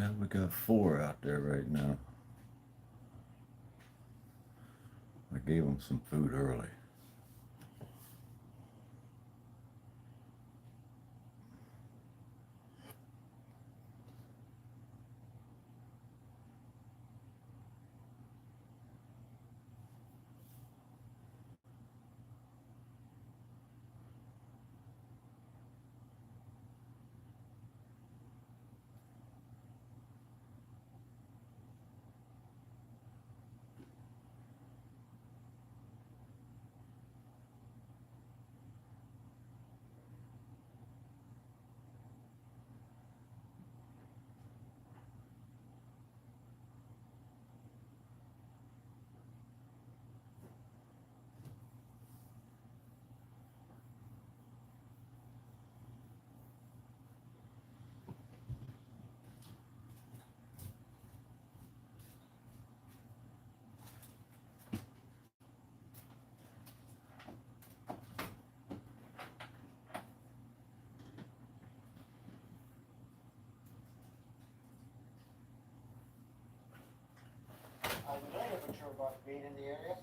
Yeah, we got 4 out there right now. I gave them some food early. I was only ever sure about being in the area.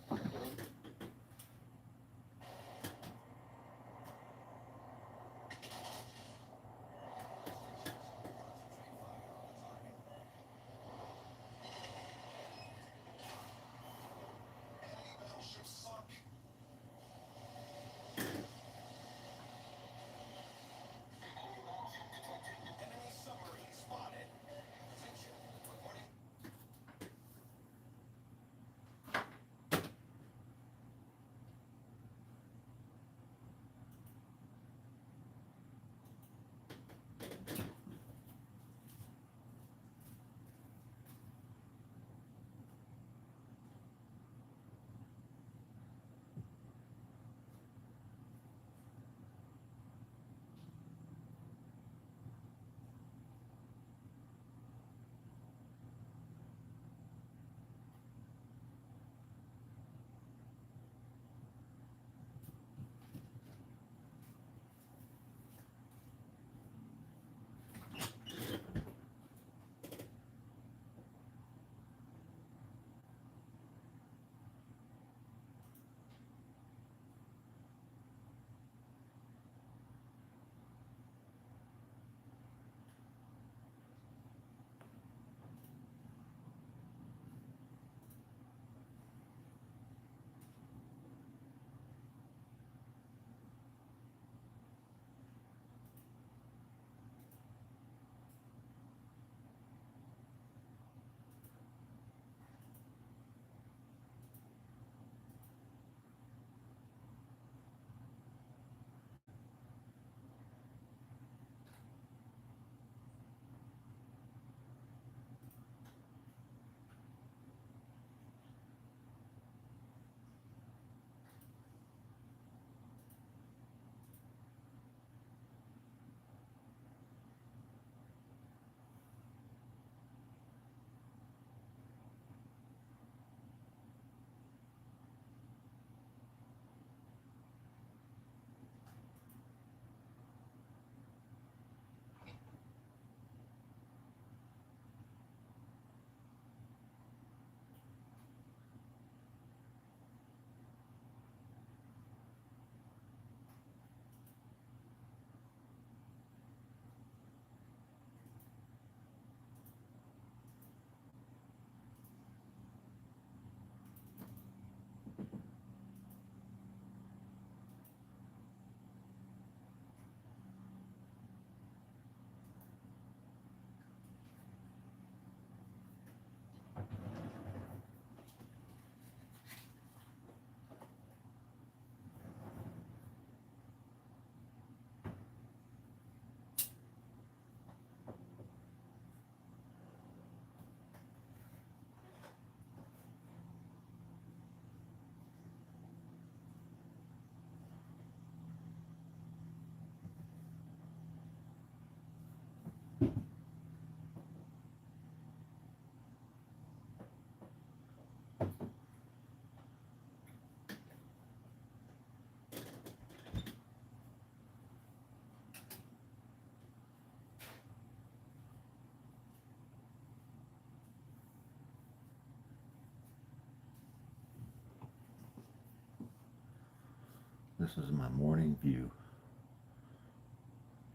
This is my morning view.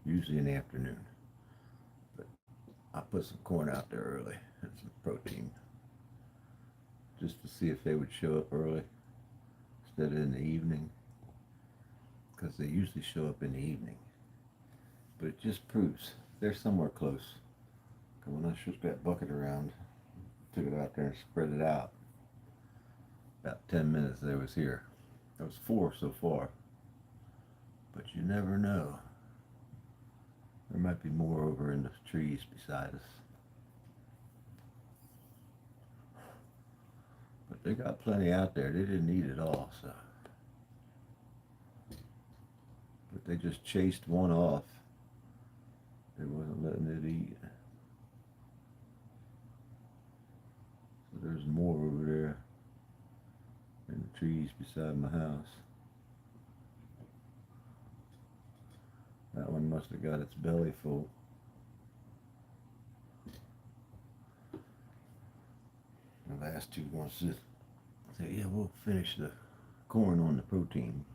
Usually in the afternoon. But I put some corn out there early and some protein. Just to see if they would show up early instead of in the evening. Because they usually show up in the evening. But it just proves they're somewhere close. Because when I shook that bucket around, took it out there and spread it out, about 10 minutes they was here. There was 4 so far. But you never know. There might be more over in the trees beside us. But they got plenty out there. They didn't eat it all, so. But they just chased one off. They wasn't letting it eat. So there's more over there in the trees beside my house. That one must have got its belly full. The last two wants to say, yeah, we'll finish the corn on the protein.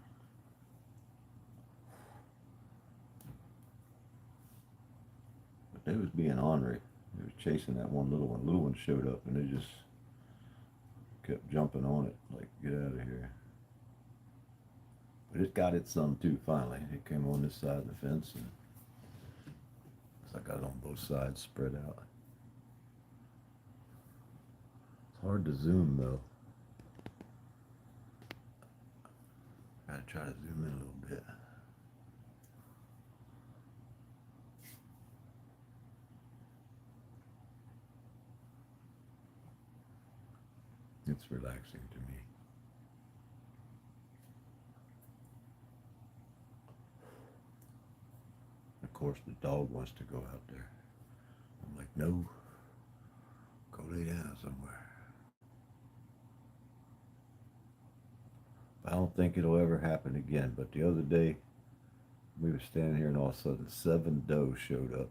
But they was being ornery. They was chasing that one little one. Little one showed up and they just kept jumping on it, like, get out of here. But it got its some too, finally. It came on this side of the fence, and I got it on both sides, spread out. It's hard to zoom, though. Gotta try to zoom in a little bit. It's relaxing to me. Of course, the dog wants to go out there. I'm like, no, go lay down somewhere. I don't think it'll ever happen again, but the other day, we were standing here and all of a sudden 7 doe showed up.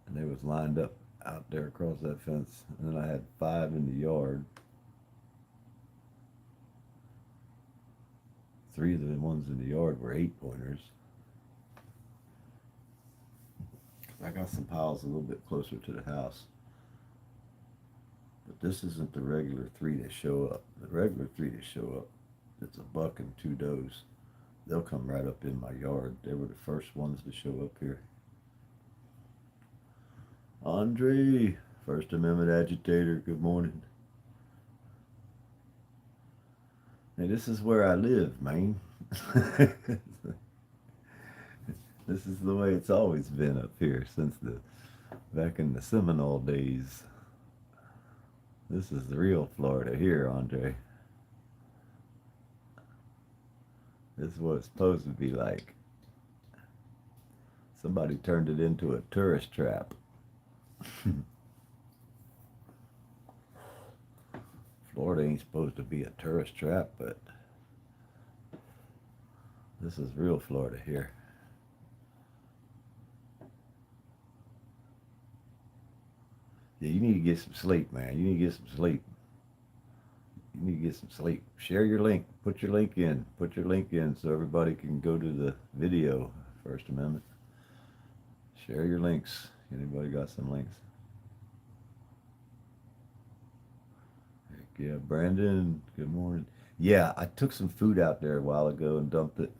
And they was lined up out there across that fence. And then I had 5 in the yard. 3 of the ones in the yard were 8-pointers. I got some piles a little bit closer to the house. But this isn't the regular 3 that show up. The regular 3 that show up, it's a buck and 2 does. They'll come right up in my yard. They were the first ones to show up here. Andre, First Amendment agitator, good morning. Hey, this is where I live, man. This is the way it's always been up here since back in the Seminole days. This is the real Florida here, Andre. This is what it's supposed to be like. Somebody turned it into a tourist trap. Florida ain't supposed to be a tourist trap, but this is real Florida here. Yeah, you need to get some sleep, man. You need to get some sleep. You need to get some sleep. Share your link. Put your link in. Put your link in so everybody can go to the video, First Amendment. Share your links. Anybody got some links? Heck yeah, Brandon, good morning. Yeah, I took some food out there a while ago and dumped it,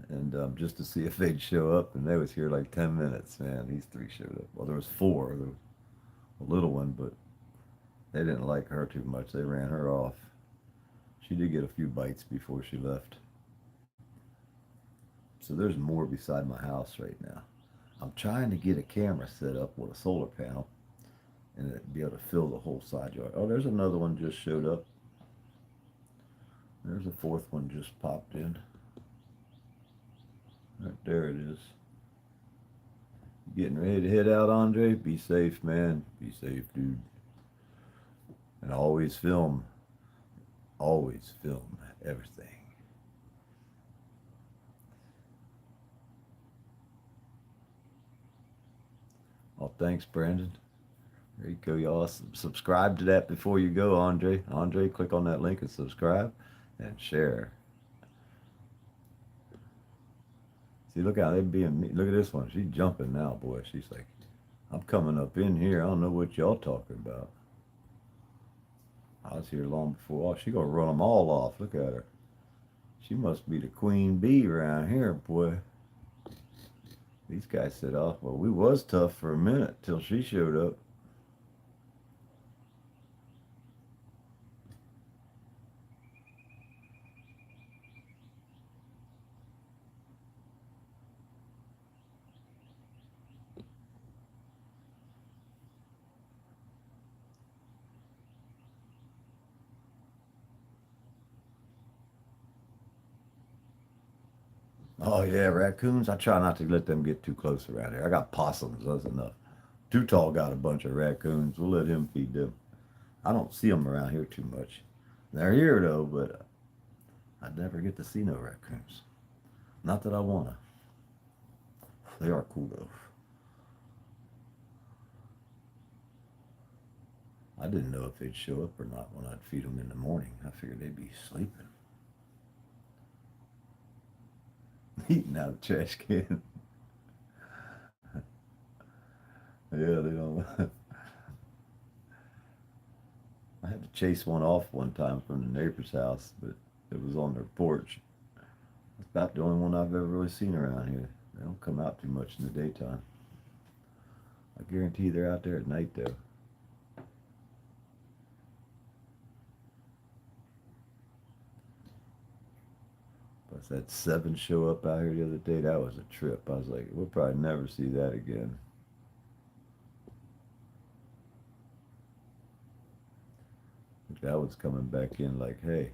and just to see if they'd show up, and they was here like 10 minutes, man. These 3 showed up. Well, there was 4. There was a little one, but they didn't like her too much. They ran her off. She did get a few bites before she left. So there's more beside my house right now. I'm trying to get a camera set up with a solar panel and it'd be able to fill the whole side yard. Oh, there's another one just showed up. There's a 4th one just popped in. Right there it is. Getting ready to head out, Andre? Be safe, man. Be safe, dude. And always film. Always film everything. Oh, thanks, Brandon. There you go, y'all. Subscribe to that before you go, Andre. Andre, click on that link and subscribe and share. See, look how they being me. Look at this one. She's jumping now, boy. She's like, I'm coming up in here. I don't know what y'all talking about. I was here long before. Oh, she gonna run them all off. Look at her. She must be the queen bee around here, boy. These guys said, oh, well, we was tough for a minute till she showed up. Oh, yeah, raccoons. I try not to let them get too close around here. I got possums. That's enough. Too Tall got a bunch of raccoons. We'll let him feed them. I don't see them around here too much. They're here, though, but I never get to see no raccoons. Not that I want to. They are cool, though. I didn't know if they'd show up or not when I'd feed them in the morning. I figured they'd be sleeping. Eating out of the trash can. Yeah, they don't. I had to chase one off one time from the neighbor's house, but it was on their porch. It's about the only one I've ever really seen around here. They don't come out too much in the daytime. I guarantee they're out there at night, though. But I had 7 show up out here the other day. That was a trip. I was like, we'll probably never see that again. That was coming back in like, hey.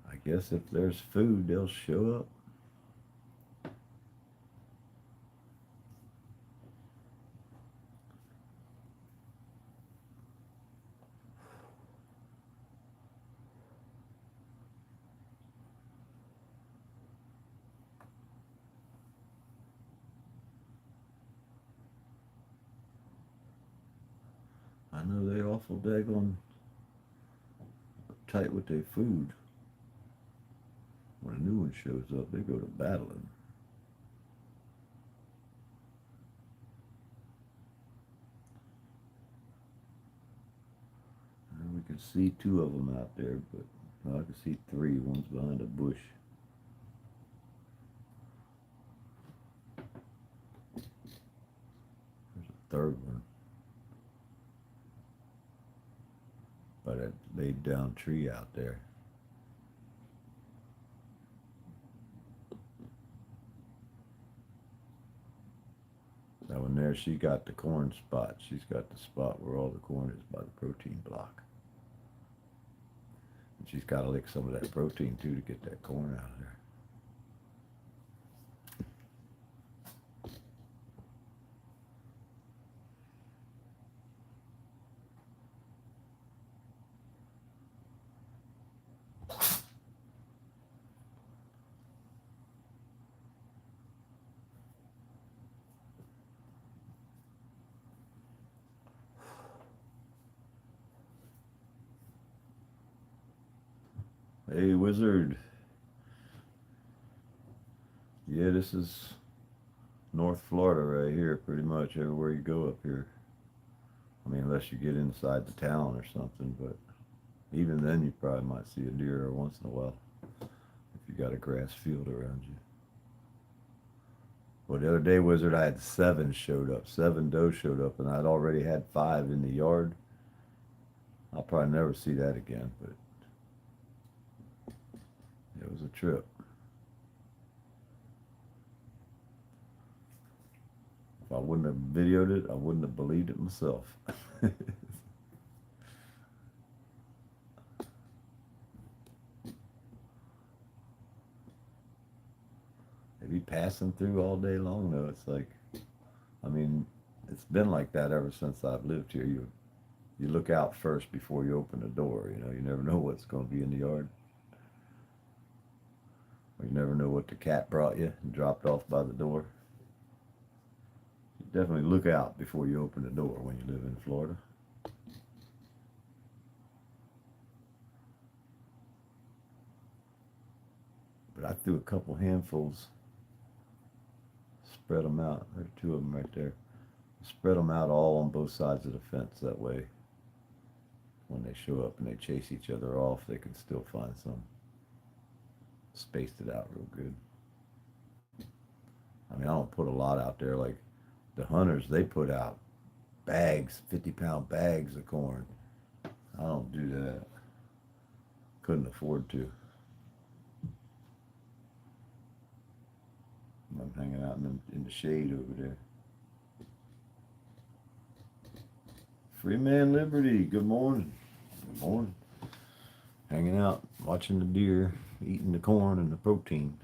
I guess if there's food, they'll show up. I know they awful daggone tight with their food. When a new one shows up, they go to battling. And we can see 2 of them out there, but well, I can see 3. One's behind a bush. There's a 3rd one by that laid down tree out there. That one there, she got the corn spot. She's got the spot where all the corn is by the protein block. And she's got to lick some of that protein too to get that corn out of there. Hey, Wizard. Yeah, this is North Florida right here, pretty much everywhere you go up here. I mean, unless you get inside the town or something, but even then you probably might see a deer every once in a while if you got a grass field around you. Well, the other day, Wizard, I had 7 showed up. 7 does showed up, and I'd already had 5 in the yard. I'll probably never see that again, but it was a trip. If I wouldn't have videoed it, I wouldn't have believed it myself. They be passing through all day long, though. It's like, I mean, it's been like that ever since I've lived here. You look out first before you open the door. You know, you never know what's going to be in the yard. Or you never know what the cat brought you and dropped off by the door. definitely look out before you open the door when you live in Florida. But I threw a couple handfuls, spread them out. There are two of them right there. Spread them out all on both sides of the fence. That way, when they show up and they chase each other off, they can still find some. Spaced it out real good. I mean, I don't put a lot out there like the hunters. They put out bags, 50-pound bags of corn. I don't do that. Couldn't afford to. I'm hanging out in the shade over there. Free Man Liberty, good morning. Good morning. Hanging out, watching the deer, eating the corn and the protein.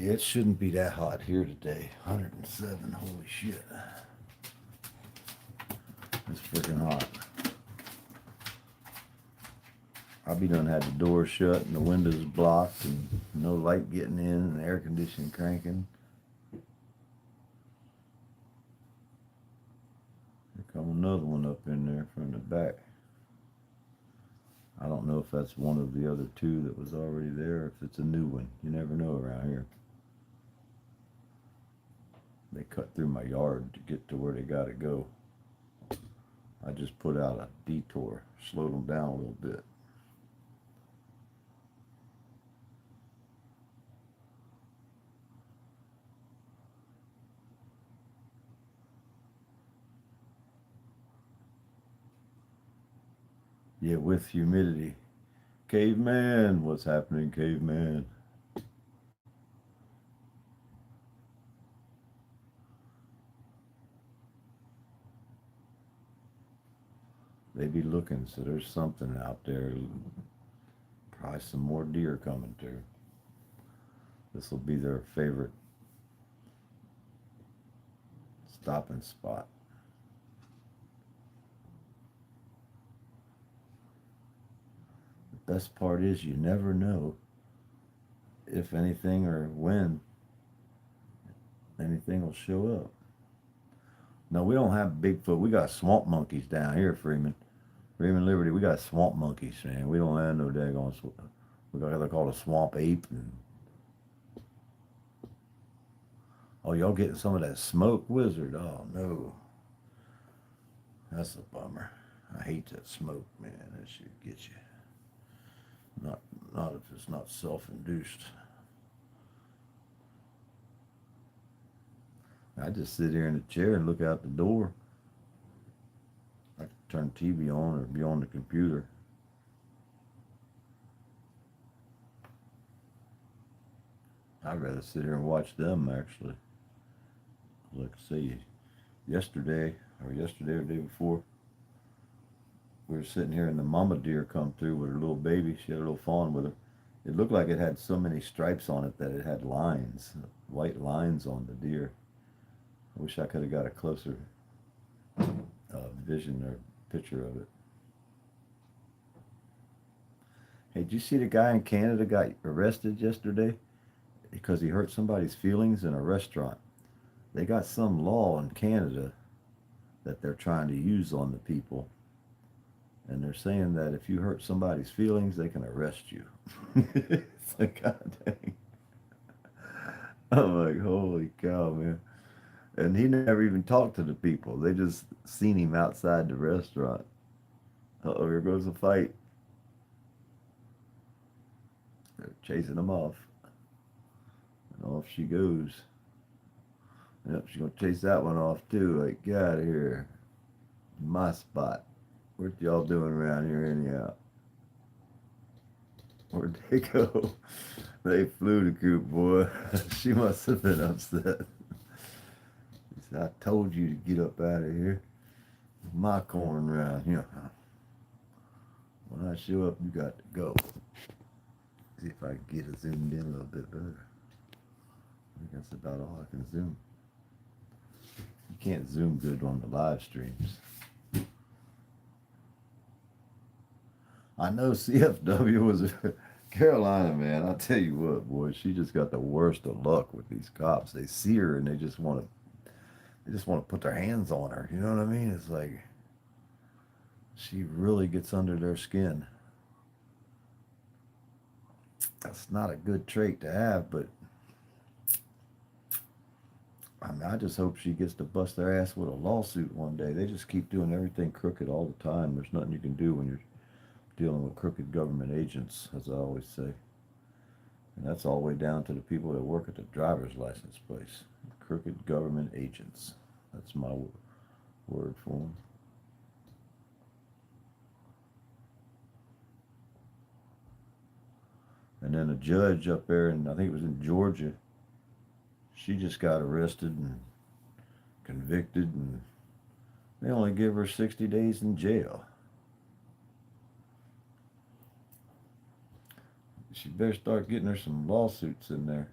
Yeah, it shouldn't be that hot here today. 107, holy shit. It's freaking hot. I be done had the door shut and the windows blocked and no light getting in and the air conditioning cranking. Here come another one up in there from the back. I don't know if that's one of the other two that was already there or if it's a new one. You never know around here. They cut through my yard to get to where they gotta go. I just put out a detour, slowed them down a little bit. Yeah, with humidity. Caveman, what's happening, caveman? They be looking, so there's something out there. Probably some more deer coming too. This will be their favorite stopping spot. The best part is you never know if anything or when anything will show up. No, we don't have Bigfoot. We got swamp monkeys down here, Freeman. Freeman Liberty, we got swamp monkeys, man. We don't have no daggone we got they're called a swamp ape. And, oh, y'all getting some of that smoke, Wizard? Oh, no. That's a bummer. I hate that smoke, man. That shit gets you. Not if it's not self-induced. I just sit here in the chair and look out the door. I can turn TV on or be on the computer. I'd rather sit here and watch them, actually. Like I say, yesterday or the day before, we were sitting here and the mama deer come through with her little baby. She had a little fawn with her. It looked like it had so many stripes on it that it had lines, white lines on the deer. I wish I could have got a closer vision or picture of it. Hey, did you see the guy in Canada got arrested yesterday because he hurt somebody's feelings in a restaurant? They got some law in Canada that they're trying to use on the people. And they're saying that if you hurt somebody's feelings, they can arrest you. It's like, God dang. I'm like, holy cow, man. And he never even talked to the people. They just seen him outside the restaurant. Uh-oh, here goes a fight. They're chasing him off. And off she goes. Yep, she's going to chase that one off too. Like, get out of here. My spot. What y'all doing around here anyhow? Where'd they go? They flew the coop, boy. She must have been upset. He said, I told you to get up out of here. My corn round. When I show up, you got to go. See if I can get it zoomed in a little bit better. I think that's about all I can zoom. You can't zoom good on the live streams. I know CFW was a Carolina, man. I tell you what, boy, she just got the worst of luck with these cops. They see her and they just want to put their hands on her. You know what I mean? It's like she really gets under their skin. That's not a good trait to have, but I mean, I just hope she gets to bust their ass with a lawsuit one day. They just keep doing everything crooked all the time. There's nothing you can do when you're dealing with crooked government agents, as I always say. And that's all the way down to the people that work at the driver's license place. Crooked government agents. That's my word for them. And then a judge up there, and I think it was in Georgia, she just got arrested and convicted, and they only give her 60 days in jail. She better start getting her some lawsuits in there,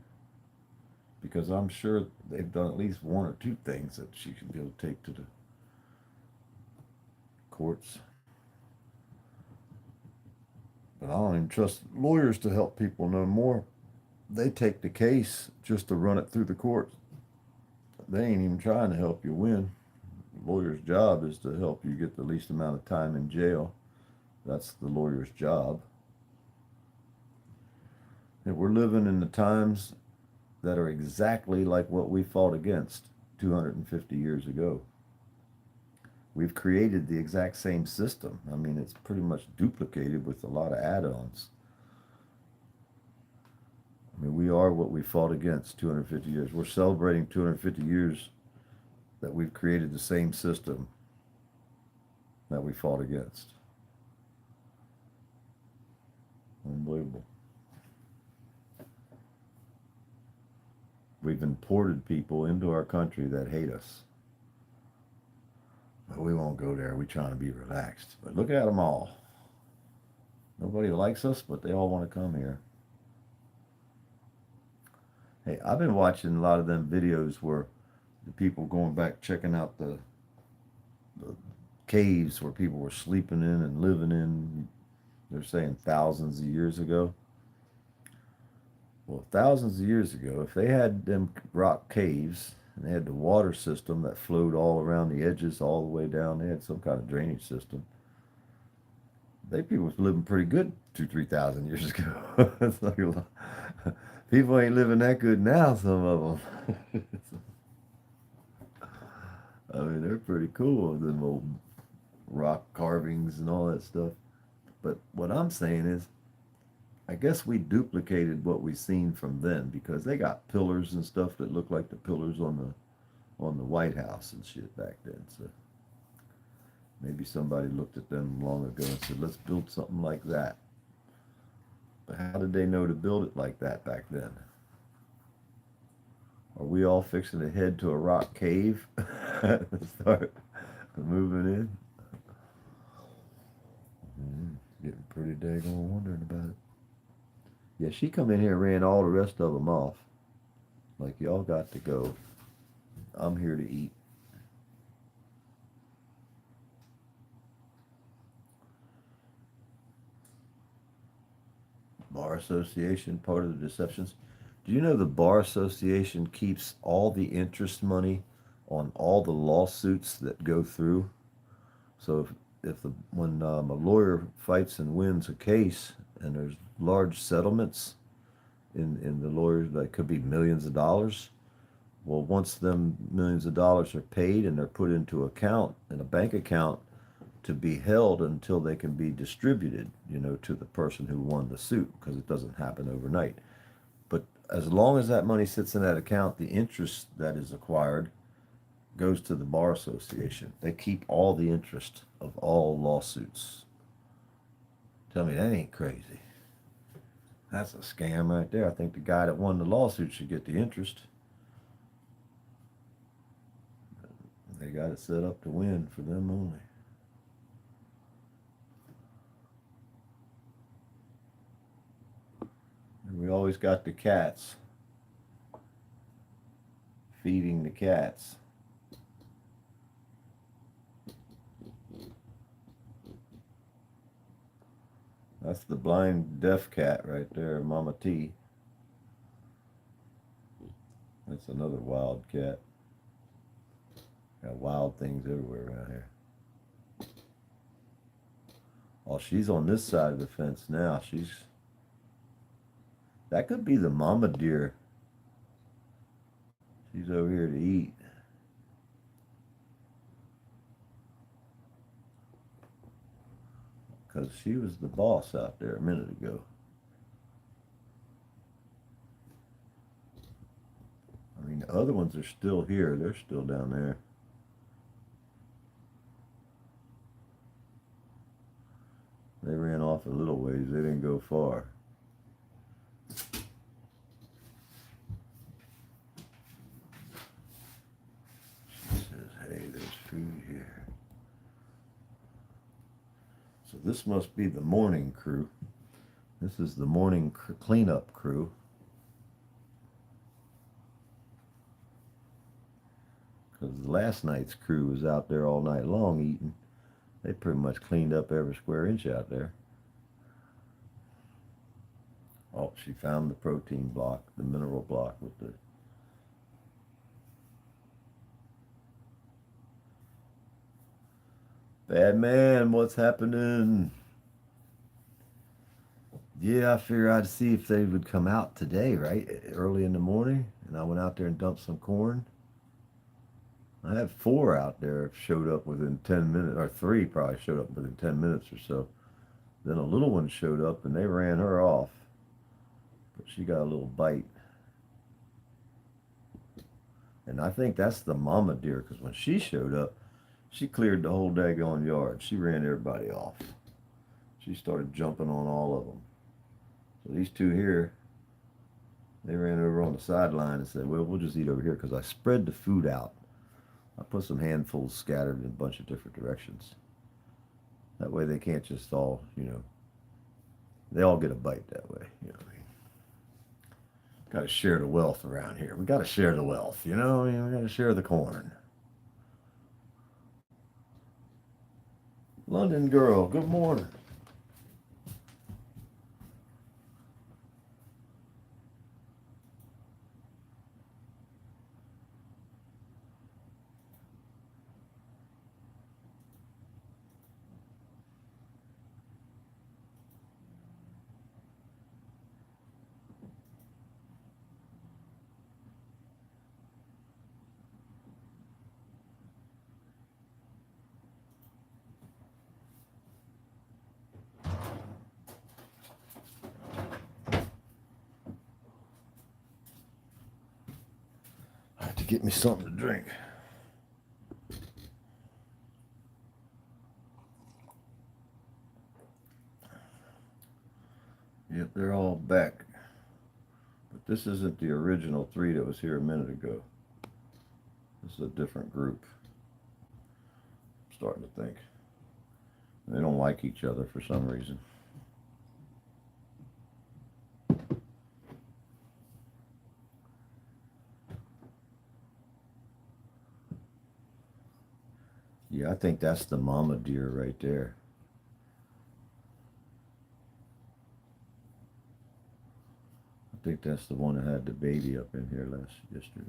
because I'm sure they've done at least one or two things that she can be able to take to the courts. But I don't even trust lawyers to help people no more. They take the case just to run it through the courts. They ain't even trying to help you win. The lawyer's job is to help you get the least amount of time in jail. That's the lawyer's job. And we're living in the times that are exactly like what we fought against 250 years ago. We've created the exact same system. I mean, it's pretty much duplicated with a lot of add-ons. I mean, we are what we fought against 250 years. We're celebrating 250 years that we've created the same system that we fought against. Unbelievable. We've imported people into our country that hate us. But we won't go there. We're trying to be relaxed. But look at them all. Nobody likes us, but they all want to come here. Hey, I've been watching a lot of them videos where the people going back checking out the caves where people were sleeping in and living in. They're saying thousands of years ago. Well, thousands of years ago, if they had them rock caves and they had the water system that flowed all around the edges all the way down, they had some kind of drainage system. They people was living pretty good 2,000-3,000 years ago. It's like a lot. People ain't living that good now, some of them. I mean, they're pretty cool, them old rock carvings and all that stuff. But what I'm saying is, I guess we duplicated what we seen from then, because they got pillars and stuff that look like the pillars on the White House and shit back then. So maybe somebody looked at them long ago and said, let's build something like that. But how did they know to build it like that back then? Are we all fixing to head to a rock cave and start moving in? Getting pretty daggone wondering about it. Yeah, she come in here and ran all the rest of them off. Like, y'all got to go. I'm here to eat. Bar Association, part of the deceptions. Do you know the Bar Association keeps all the interest money on all the lawsuits that go through? So when a lawyer fights and wins a case and there's large settlements in the lawyers that could be millions of dollars, well, once them millions of dollars are paid and they're put into a bank account to be held until they can be distributed, to the person who won the suit, because it doesn't happen overnight. But as long as that money sits in that account, the interest that is acquired goes to the Bar Association. They keep all the interest of all lawsuits. Tell me that ain't crazy. That's a scam right there. I think the guy that won the lawsuit should get the interest. They got it set up to win for them only. And we always got the cats. Feeding the cats. That's the blind deaf cat right there, Mama T. That's another wild cat. Got wild things everywhere around here. Oh, she's on this side of the fence now. That could be the mama deer. She's over here to eat. Because she was the boss out there a minute ago. I mean, the other ones are still here. They're still down there. They ran off a little ways. They didn't go far. She says, hey, there's food here. So this must be the morning crew. This is the morning cleanup crew. Because last night's crew was out there all night long eating. They pretty much cleaned up every square inch out there. Oh, she found the protein block, the mineral block with the... Bad man, what's happening? Yeah, I figured I'd see if they would come out today, right? Early in the morning. And I went out there and dumped some corn. I had 4 out there showed up within 10 minutes, or 3 probably showed up within 10 minutes or so. Then a little one showed up and they ran her off. But she got a little bite. And I think that's the mama deer, because when she showed up, she cleared the whole daggone yard. She ran everybody off. She started jumping on all of them. So these 2 here, they ran over on the sideline and said, well, we'll just eat over here, because I spread the food out. I put some handfuls scattered in a bunch of different directions. That way they can't just all, they all get a bite that way. Got to share the wealth around here. We got to share the wealth, we got to share the corn. London girl, good morning. I have to get me something to drink. Yep, they're all back. But this isn't the original 3 that was here a minute ago. This is a different group. I'm starting to think. They don't like each other for some reason. Yeah, I think that's the mama deer right there. I think that's the one that had the baby up in here yesterday.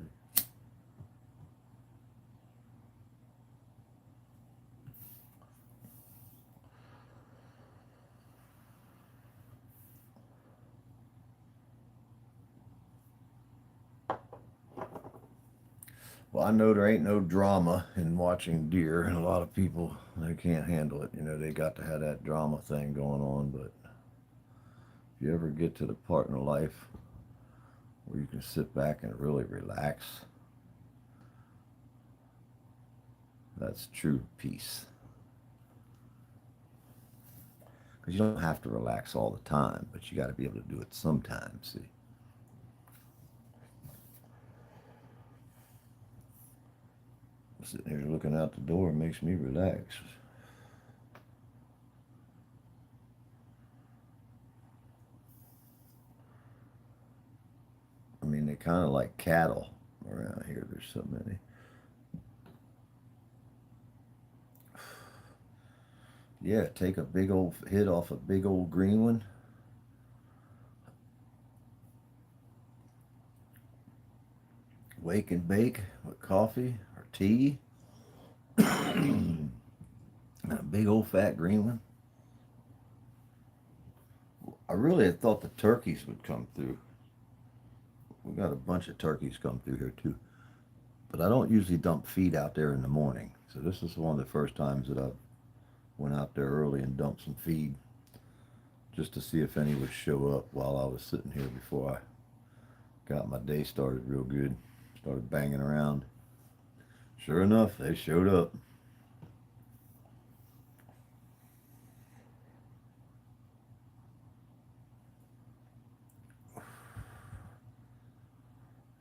Well, I know there ain't no drama in watching deer, and a lot of people, they can't handle it. They got to have that drama thing going on, but if you ever get to the part in life where you can sit back and really relax, that's true peace. Because you don't have to relax all the time, but you got to be able to do it sometimes, see. Sitting here looking out the door makes me relax. I mean, they're kind of like cattle around here. There's so many. Yeah, take a big old hit off a big old green one. Wake and bake with coffee or tea. And a big old fat green one. I really had thought the turkeys would come through. We got a bunch of turkeys come through here too. But I don't usually dump feed out there in the morning. So this is one of the first times that I went out there early and dumped some feed just to see if any would show up while I was sitting here before I got my day started real good. Started banging around. Sure enough, they showed up.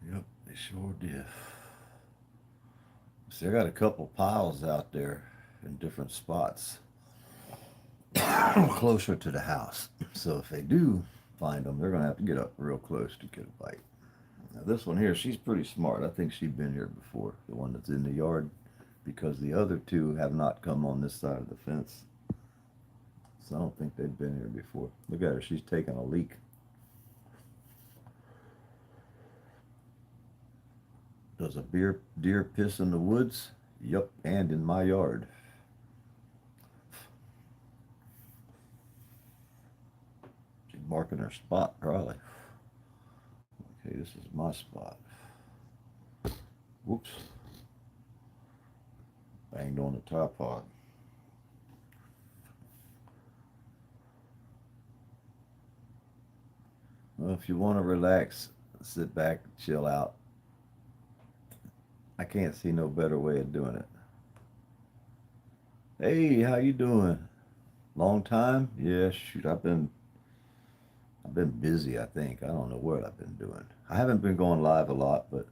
Yep, they sure did. See, I got a couple piles out there in different spots closer to the house. So if they do find them, they're going to have to get up real close to get a bite. Now this one here, she's pretty smart. I think she's been here before, the one that's in the yard, because the other two have not come on this side of the fence. So I don't think they've been here before. Look at her, she's taking a leak. Does a deer piss in the woods? Yup, and in my yard. She's marking her spot, probably. Okay, this is my spot. Whoops. Banged on the tripod. Well, if you want to relax, sit back, chill out. I can't see no better way of doing it. Hey, how you doing? Long time? Yeah, shoot, I've been busy, I think. I don't know what I've been doing. I haven't been going live a lot, but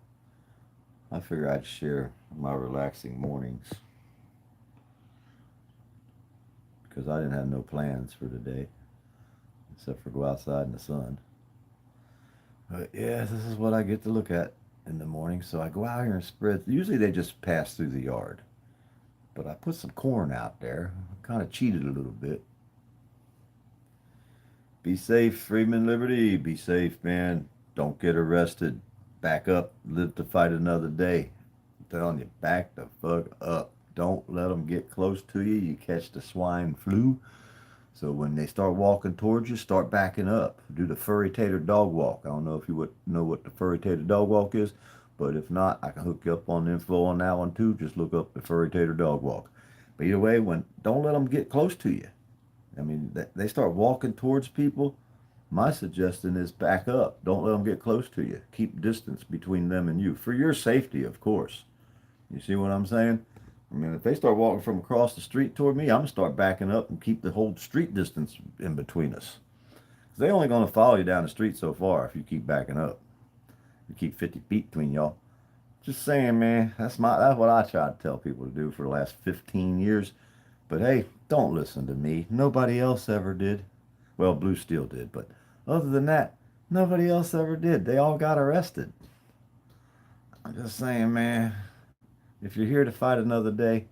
I figure I'd share my relaxing mornings because I didn't have no plans for today except for go outside in the sun. But yeah, this is what I get to look at in the morning. So I go out here and spread. Usually they just pass through the yard, but I put some corn out there. I kind of cheated a little bit. Be safe, Freeman Liberty. Be safe, man. Don't get arrested. Back up. Live to fight another day. I'm telling you, back the fuck up. Don't let them get close to you. You catch the swine flu. So when they start walking towards you, start backing up. Do the furry tater dog walk. I don't know if you would know what the furry tater dog walk is, but if not, I can hook you up on the info on that one too. Just look up the furry tater dog walk. But either way, don't let them get close to you. I mean, they start walking towards people. My suggestion is back up. Don't let them get close to you. Keep distance between them and you. For your safety, of course. You see what I'm saying? I mean, if they start walking from across the street toward me, I'm going to start backing up and keep the whole street distance in between us. They're only going to follow you down the street so far if you keep backing up. You keep 50 feet between y'all. Just saying, man. That's what I try to tell people to do for the last 15 years. But hey, don't listen to me. Nobody else ever did. Well, Blue Steel did, but other than that, nobody else ever did. They all got arrested. I'm just saying, man. If you're here to fight another day,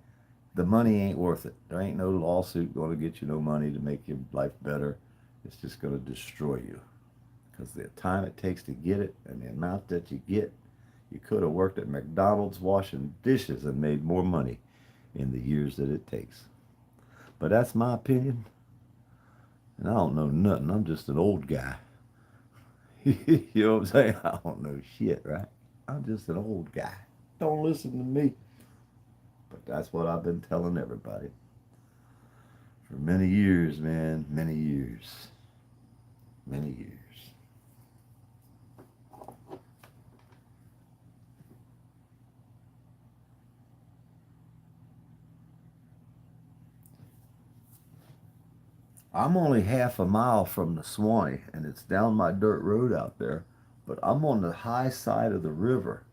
the money ain't worth it. There ain't no lawsuit going to get you no money to make your life better. It's just going to destroy you. Because the time it takes to get it and the amount that you get, you could have worked at McDonald's washing dishes and made more money in the years that it takes. But that's my opinion. And I don't know nothing. I'm just an old guy. You know what I'm saying? I don't know shit, right? I'm just an old guy. Don't listen to me. But that's what I've been telling everybody. For many years, man. Many years. Many years. I'm only half a mile from the Swanee, and it's down my dirt road out there, but I'm on the high side of the river.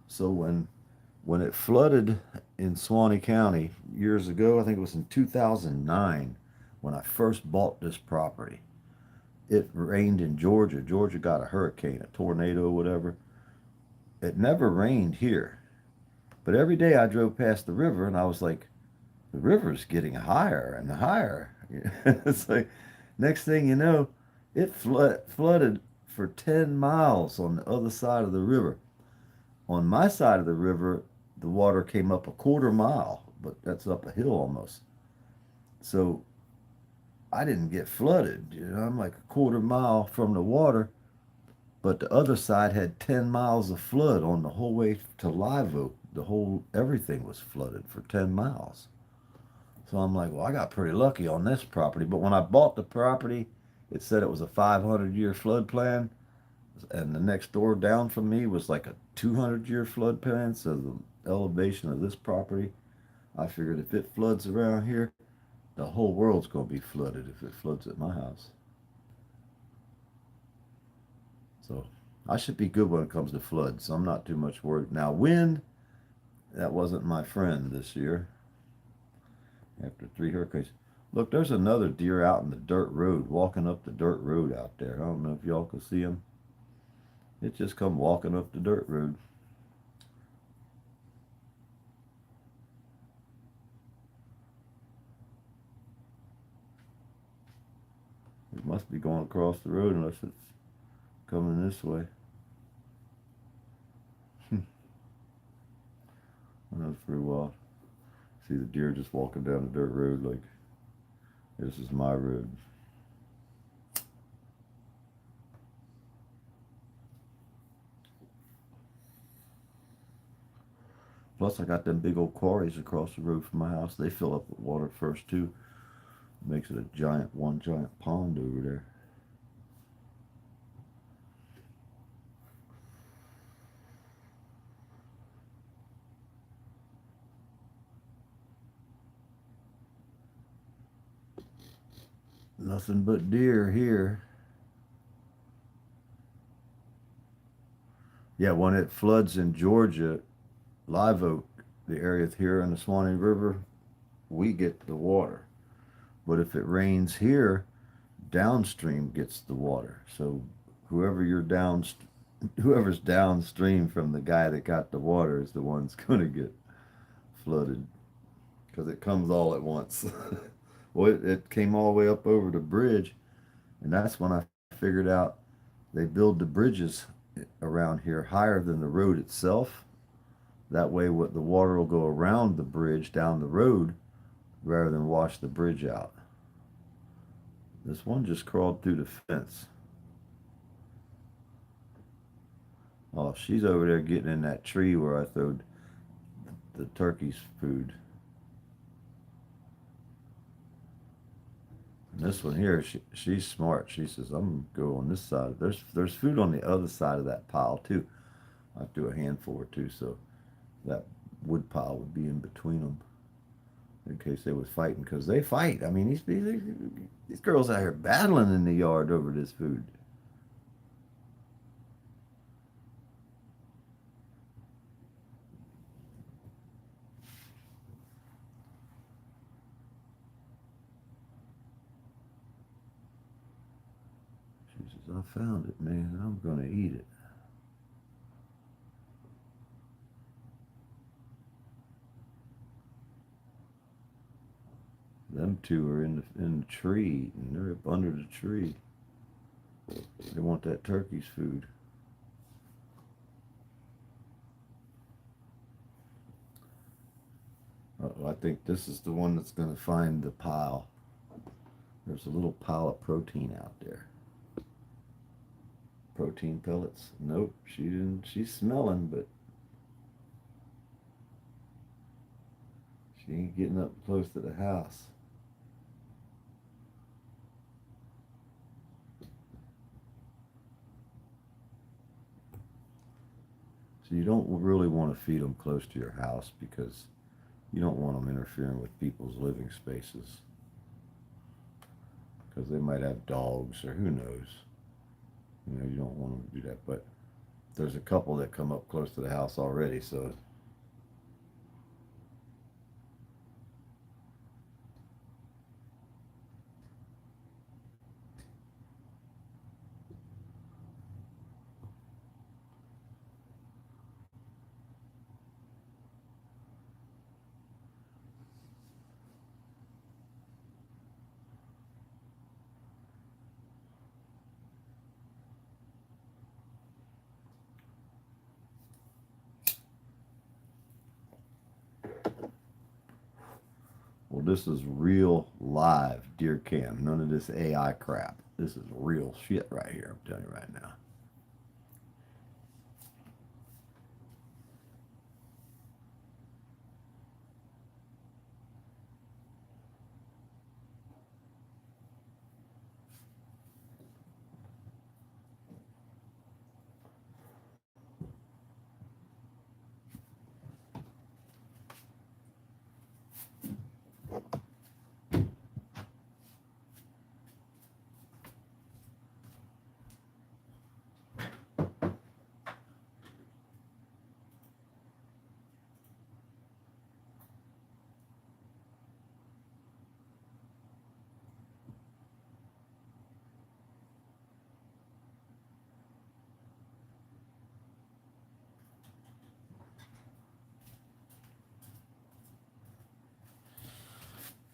So when it flooded in Swanee County years ago, I think it was in 2009 when I first bought this property. It rained in Georgia. Georgia got a hurricane, a tornado, whatever. It never rained here. But every day I drove past the river and I was like, the river's getting higher and higher. It's like, next thing you know, it flooded for 10 miles on the other side of the river. On my side of the river, the water came up a quarter mile, but that's up a hill almost. So I didn't get flooded. I'm like a quarter mile from the water, but the other side had 10 miles of flood on the whole way to Live Oak. The whole everything was flooded for 10 miles. So I'm like, well, I got pretty lucky on this property. But when I bought the property, it said it was a 500-year flood plan, and the next door down from me was like a 200-year flood plan. So the elevation of this property, I figured if it floods around here, the whole world's going to be flooded if it floods at my house. So I should be good when it comes to floods. So I'm not too much worried. Now, wind, that wasn't my friend this year after 3 hurricanes. Look, there's another deer out in the dirt road, walking up the dirt road out there. I don't know if y'all can see him. It just come walking up the dirt road. It must be going across the road unless it's coming this way. That's pretty wild. See the deer just walking down the dirt road like this is my road. Plus, I got them big old quarries across the road from my house. They fill up with water first too. Makes it a one giant pond over there. Nothing but deer here. Yeah, when it floods in Georgia, Live Oak, the area here in the Swanee River, we get the water. But if it rains here, downstream gets the water. So whoever you're down, whoever's downstream from the guy that got the water is the one's going to get flooded because it comes all at once. Well, it came all the way up over the bridge, and that's when I figured out they build the bridges around here higher than the road itself. That way, what the water will go around the bridge down the road rather than wash the bridge out. This one just crawled through the fence. Oh, she's over there getting in that tree where I throwed the turkey's food. And this one here, she's smart. She says, I'm gonna go on this side. There's food on the other side of that pile too. I threw a handful or two, so that wood pile would be in between them in case they was fighting, because they fight. I mean, these girls out here battling in the yard over this food. She says, I found it, man. I'm gonna eat it. Them two are in the tree, and they're up under the tree. They want that turkey's food. I think this is the one that's going to find the pile. There's a little pile of protein out there. Protein pellets. Nope, she didn't. She's smelling, but she ain't getting up close to the house. So you don't really want to feed them close to your house because you don't want them interfering with people's living spaces. because they might have dogs or who knows. You know, you don't want them to do that, but there's a couple that come up close to the house already, so well, this is real live deer cam. None of this AI crap. This is real shit right here. I'm telling you right now.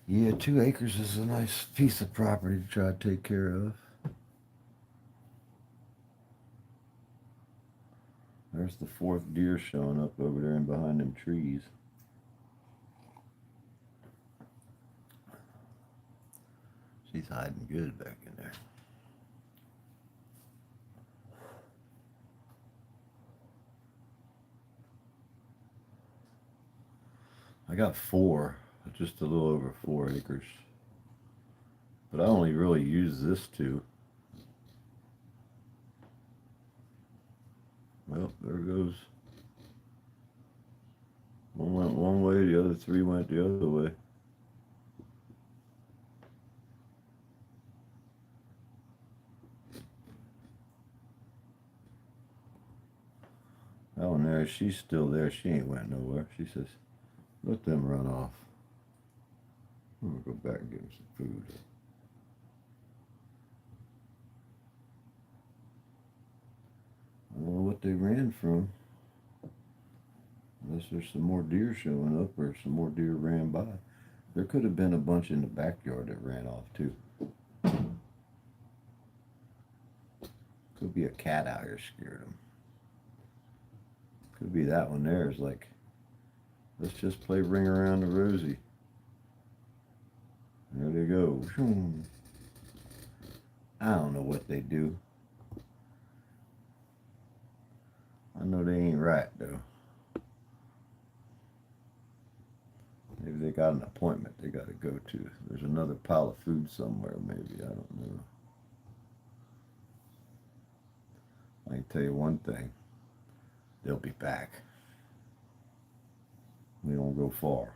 Yeah, 2 acres is a nice piece of property to try to take care of. There's the fourth deer showing up over there and behind them trees. She's hiding good back in there. I got four, just a little over 4 acres. But I only really use this two. Well, there goes. One went one way, the other three went the other way. That one there, she's still there. She ain't went nowhere. She says, let them run off. I'm gonna go back and get them some food. I don't know what they ran from. Unless there's some more deer showing up or some more deer ran by. There could have been a bunch in the backyard that ran off too. Could be a cat out here scared them. Could be that one there is like, let's just play Ring Around the Rosie. There they go. I don't know what they do. I know they ain't right though. Maybe they got an appointment they got to go to. There's another pile of food somewhere, maybe. I don't know. I can tell you one thing. They'll be back. They don't go far.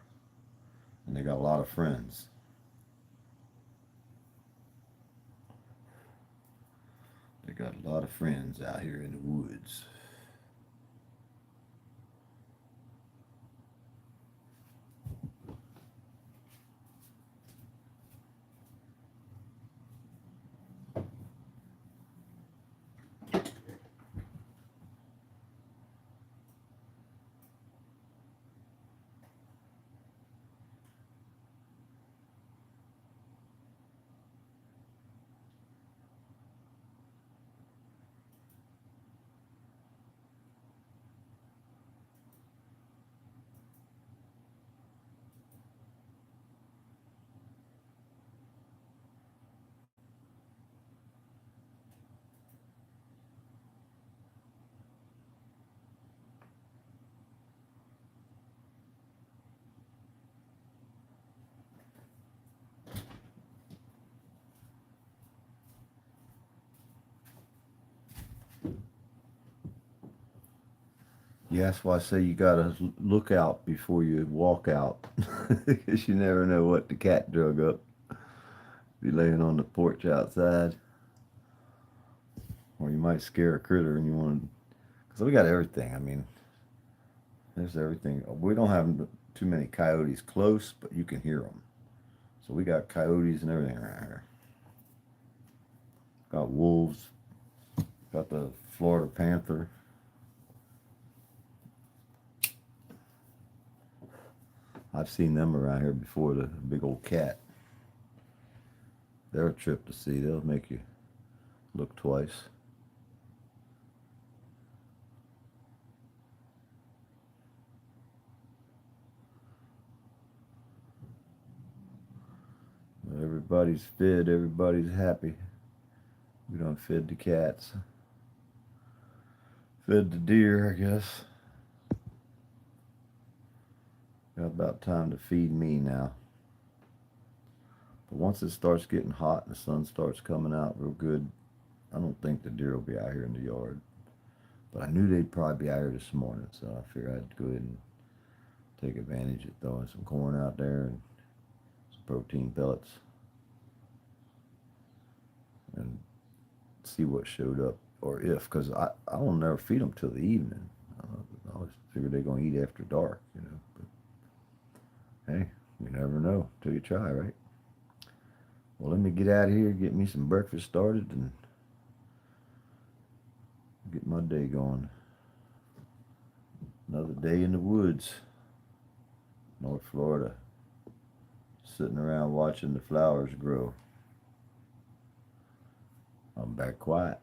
And they got a lot of friends. They got a lot of friends out here in the woods. Yeah, that's why I say you gotta look out before you walk out, because you never know what the cat drug up. Be laying on the porch outside. Or you might scare a critter and you want to, because we got everything. I mean, there's everything. We don't have too many coyotes close, but you can hear them. So we got coyotes and everything around here. Got wolves. Got the Florida panther. I've seen them around here before, the big old cat. They're a trip to see. They'll make you look twice. Everybody's fed. Everybody's happy. We done fed the cats. Fed the deer, I guess. Got about time to feed me now. But once it starts getting hot and the sun starts coming out real good, I don't think the deer will be out here in the yard. But I knew they'd probably be out here this morning, so I figured I'd go ahead and take advantage of throwing some corn out there and some protein pellets and see what showed up, or if, because I don't never feed them till the evening. I always figure they're going to eat after dark, you know. But hey, you never know till you try, right? Well, let me get out of here, get me some breakfast started, and get my day going. Another day in the woods, North Florida, sitting around watching the flowers grow. I'm back quiet.